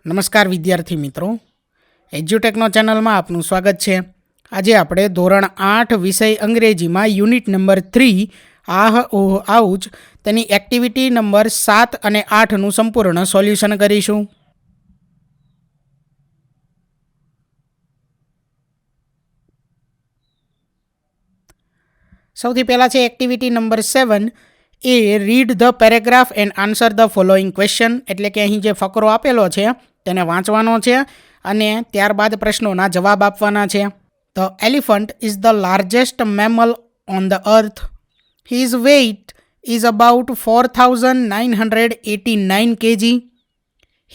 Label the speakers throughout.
Speaker 1: નમસ્કાર વિદ્યાર્થી મિત્રો, એજ્યુટેકનો ચેનલમાં આપનું સ્વાગત છે. આજે આપણે ધોરણ 8 વિષય અંગ્રેજીમાં યુનિટ નંબર 3 આહ ઓહ આઉચ તેની એક્ટિવિટી નંબર 7 અને 8નું સંપૂર્ણ સોલ્યુશન કરીશું. સૌથી પહેલાં છે activity number 7 A read the paragraph and answer the following question. એટલે કે અહીં જે ફકરો આપેલો છે તેને વાંચવાનો છે અને ત્યારબાદ પ્રશ્નોના જવાબ આપવાના છે. The elephant is the largest mammal on the earth. His weight is about 4,989 kg.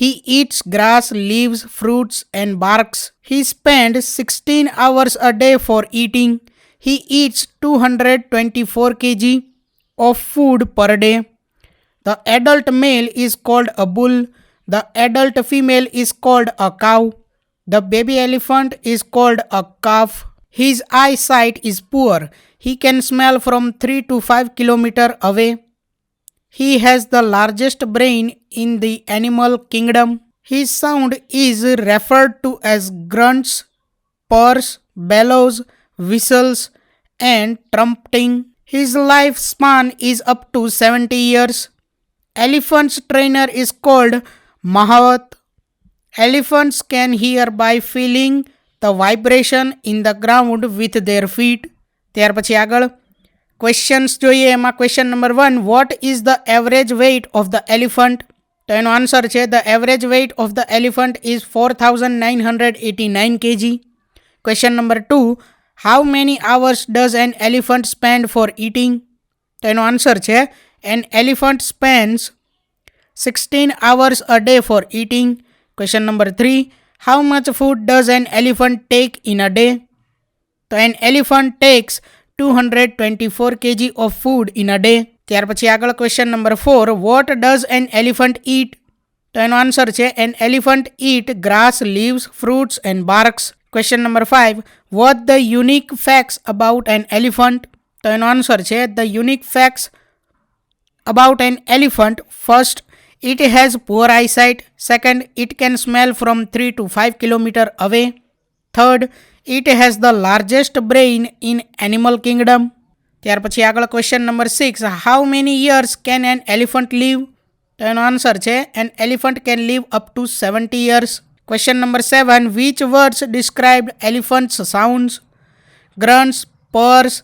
Speaker 1: He eats grass, leaves, fruits and barks. He spends 16 hours a day for eating. He eats 224 kg of food per day. The adult male is called a bull. The adult female is called a cow. The baby elephant is called a calf. His eyesight is poor. He can smell from 3 to 5 kilometers away. He has the largest brain in the animal kingdom. His sound is referred to as grunts, purrs, bellows, whistles, and trumpeting. His lifespan is up to 70 years. Elephant's trainer is called Mahavat. Elephants can hear by feeling the vibration in the ground with their feet. ત્યાર પછી આગળ questions જોઈએ. એમાં question number 1, what is the average weight of the elephant? તો એનો answer છે the average weight of the elephant is 4,989 kg. Question number 2, how many hours does an elephant spend for eating? તો એનો answer છે an elephant spends 16 hours a day for eating. Question number 3, how much food does an elephant take in a day? તો an elephant tax 224 kg of food in a day. ત્યાર પછી આગળ question number 4, what does an elephant eat? તો એનો answer છે an elephant eat grass, leaves, fruits and barks. Question number 5, what the unique facts about an elephant? તો એનો answer છે the unique facts about an elephant. First, it has poor eyesight. Second, it can smell from 3 to 5 kilometers away. Third, it has the largest brain in animal kingdom. ત્યાર પછી આગળ question number 6, how many years can an elephant live? તો એનો answer છે an elephant can live up to 70 years. Question number 7, which words describe elephant's sounds? Grunts, purrs,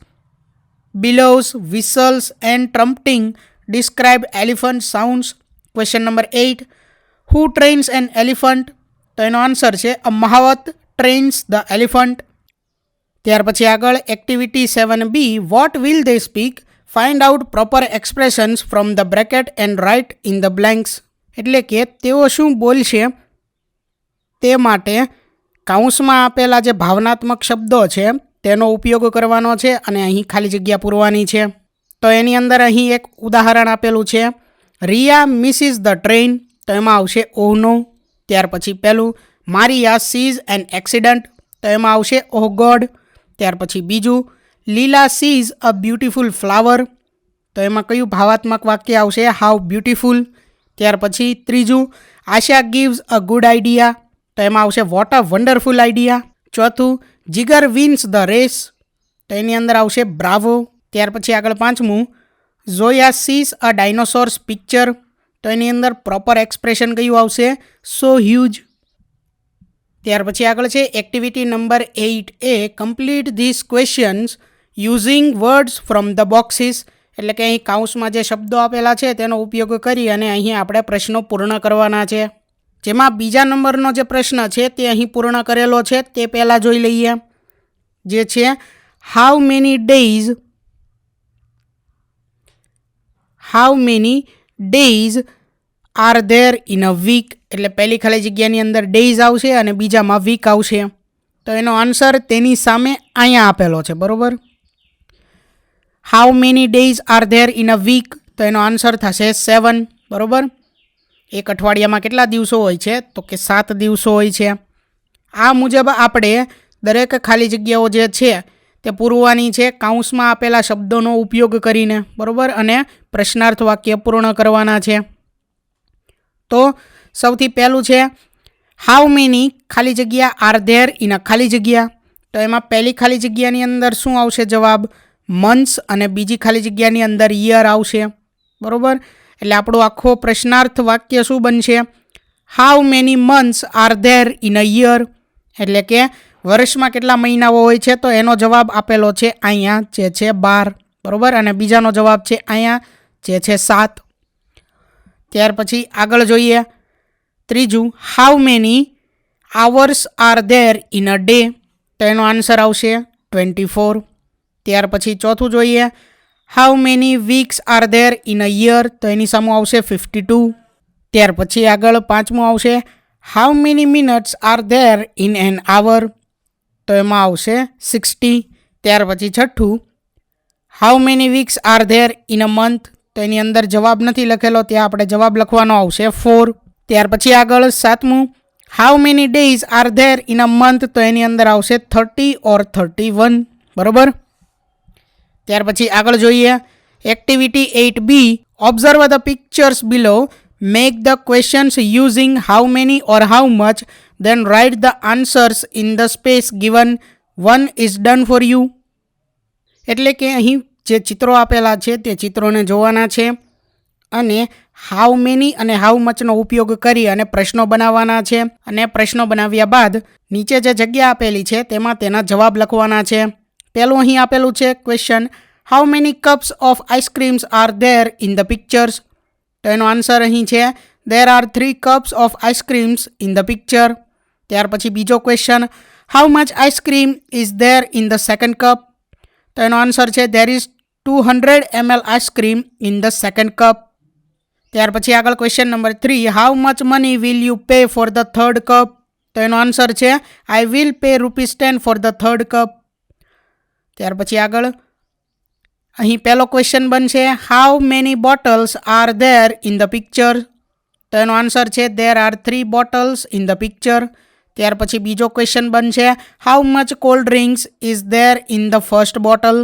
Speaker 1: bellows, whistles and trumpeting describe elephant sounds. Question number 8, who trains an elephant? તો એનો answer છે a Mahavat trains the elephant. ત્યાર પછી આગળ activity 7B, what will they speak? Find out proper expressions from the bracket and write in the blanks. એટલે કે તેઓ શું બોલશે તે માટે કૌંસમાં આપેલા જે ભાવનાત્મક શબ્દો છે તેનો ઉપયોગ કરવાનો છે અને અહીં ખાલી જગ્યા પૂરવાની છે. તો એની અંદર અહીં એક ઉદાહરણ આપેલું છે, રિયા મિસીસ ધ ટ્રેન. તો એમાં આવશે ઓહ નો. ત્યાર પછી પહેલું, મારિયા સીઝ એન એક્સિડન્ટ. તો એમાં આવશે ઓહ ગોડ. ત્યાર પછી બીજું, લીલા સીઝ અ બ્યુટિફુલ ફ્લાવર. તો એમાં કયું ભાવાત્મક વાક્ય આવશે? How beautiful. ત્યાર પછી ત્રીજું, આશા ગીવ્સ અ ગુડ આઈડિયા. તો એમાં આવશે વોટ અ વન્ડરફુલ આઈડિયા. ચોથું, જીગર વિન્સ ધ રેસ. તો એની અંદર આવશે બ્રાવો. ત્યાર પછી આગળ પાંચમું, ઝોયા સીઝ અ ડાયનોસોર્સ પિક્ચર. તો એની અંદર પ્રોપર એક્સપ્રેશન કયું આવશે? સો હ્યુજ. ત્યાર પછી આગળ છે activity number 8A, complete this questions using words from the boxes. એટલે કે અહીં કૌંસમાં જે શબ્દો આપેલા છે તેનો ઉપયોગ કરી અને અહીં આપણે પ્રશ્નો પૂર્ણ કરવાના છે. જેમાં બીજા નંબરનો જે પ્રશ્ન છે તે અહીં પૂર્ણ કરેલો છે તે પહેલાં જોઈ લઈએ, જે છે how many days are there in a week. એટલે પહેલી ખાલી જગ્યાની અંદર ડેઝ આવશે અને બીજામાં વીક આવશે. તો એનો આન્સર તેની સામે અહીંયા આપેલો છે, બરાબર. How many days are there in a week. તો એનો આન્સર થશે 7, બરાબર. એક અઠવાડિયામાં કેટલા દિવસો હોય છે? તો કે 7 દિવસો હોય છે. આ મુજબ આપણે દરેક ખાલી જગ્યાઓ જે છે તે પૂરવાની છે કૌંસમાં આપેલા શબ્દોનો ઉપયોગ કરીને, બરાબર, અને પ્રશ્નાર્થ વાક્ય પૂર્ણ કરવાના છે. તો સૌથી પહેલું છે હાઉ મેની ખાલી જગ્યા આર ધેર ઇન અ ખાલી જગ્યા. તો એમાં પહેલી ખાલી જગ્યાની અંદર શું આવશે જવાબ? મંથ્સ, અને બીજી ખાલી જગ્યાની અંદર યર આવશે. બરાબર, એટલે આપણો આખો પ્રશ્નાર્થ વાક્ય શું બનશે? How many months R there in a year. એટલે કે વર્ષમાં કેટલા મહિનાઓ હોય છે? તો એનો જવાબ આપેલો છે અહીંયા, જે છે 12. બરાબર, અને બીજાનો જવાબ છે અહીંયા, જે છે 7. ત્યાર પછી આગળ જોઈએ ત્રીજું, how many hours are there in a day. તો એનો આન્સર આવશે 24. ત્યાર પછી ચોથું જોઈએ, how many weeks are there in a year. તો એની સામે આવશે 52. ત્યાર પછી આગળ પાંચમું આવશે, how many minutes are there in an hour. તો એમાં આવશે 60. ત્યાર પછી છઠ્ઠું, how many weeks are there in a month. તો એની અંદર જવાબ નથી લખેલો, ત્યાં આપણે જવાબ લખવાનો આવશે 4. ત્યાર પછી આગળ સાતમું, how many days are there in a month. તો એની અંદર આવશે 30 ઓર 31. બરાબર. ત્યાર પછી આગળ જોઈએ activity 8B, observe the pictures below, make the questions using how many or how much, then write the answers in the space given. 1 is done for you. એટલે કે અહીં જે ચિત્રો આપેલા છે તે ચિત્રોને જોવાના છે અને હાઉ મેની અને હાઉ મચનો ઉપયોગ કરી અને પ્રશ્નો બનાવવાના છે, અને પ્રશ્નો બનાવ્યા બાદ નીચે જે જગ્યા આપેલી છે તેમાં તેના જવાબ લખવાના છે. પહેલું અહીં આપેલું છે question, how many cups of ice creams R there in the pictures. તો એનો આન્સર અહીં છે, there are 3 cups of ice creams in the picture. ત્યાર પછી બીજો question, how much ice cream is there in the second cup. તો એનો answer છે, there is 200 ml ice cream in the second cup. ત્યાર પછી આગળ question number 3, how much money will you pay for the third cup. તો એનો answer છે, I will pay ₹10 for the third cup. ત્યાર પછી આગળ અહીં પહેલો ક્વેશ્ચન બનશે, how many bottles R there in the picture. તો એનો આન્સર છે, there are 3 bottles in the picture. ત્યાર પછી બીજો ક્વેશ્ચન બનશે, how much cold drinks is there in the first bottle.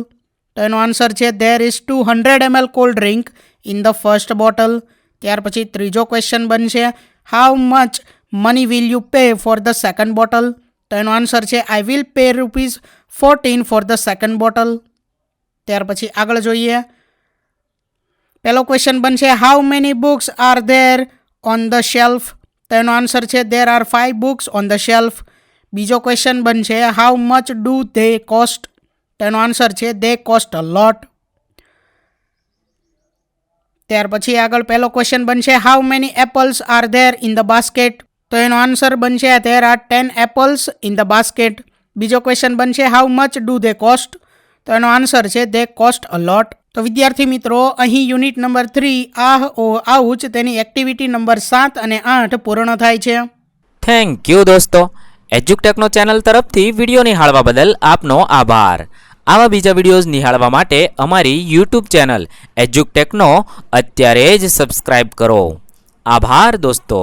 Speaker 1: તો એનો આન્સર છે, there is 200 ml cold drink in the first bottle. ત્યાર પછી ત્રીજો ક્વેશ્ચન બનશે, how much money will you pay for the second bottle. તો એનો answer છે, I will pay ₹14 for the second bottle. ત્યાર પછી આગળ જોઈએ પહેલો ક્વેશ્ચન બનશે, how many books are there on the shelf. તો એનો આન્સર છે, there are 5 books on the shelf. બીજો ક્વેશ્ચન બનશે, how much do they cost. તો એનો આન્સર છે, they cost a lot. ત્યાર પછી આગળ પહેલો ક્વેશ્ચન બનશે, how many apples are there in the basket. તો એનો આન્સર બનશે, there are 10 apples in the basket. બીજો ક્વેશ્ચન બનશે, how much do they cost. તો એનો આન્સર છે, they cost a lot. તો વિદ્યાર્થી મિત્રો, અહીં યુનિટ નંબર 3 આહ ઓ આઉચ તેની એક્ટિવિટી નંબર 7 અને 8 પૂર્ણ થાય છે.
Speaker 2: થેન્ક યુ દોસ્તો. એજ્યુકટેકનો ચેનલ તરફથી વિડીયો નિહાળવા બદલ આપનો આભાર. આવા બીજા વિડીયોઝ નિહાળવા માટે અમારી યુટ્યુબ ચેનલ એજ્યુકટેકનો અત્યારે જ સબસ્ક્રાઇબ કરો. આભાર દોસ્તો.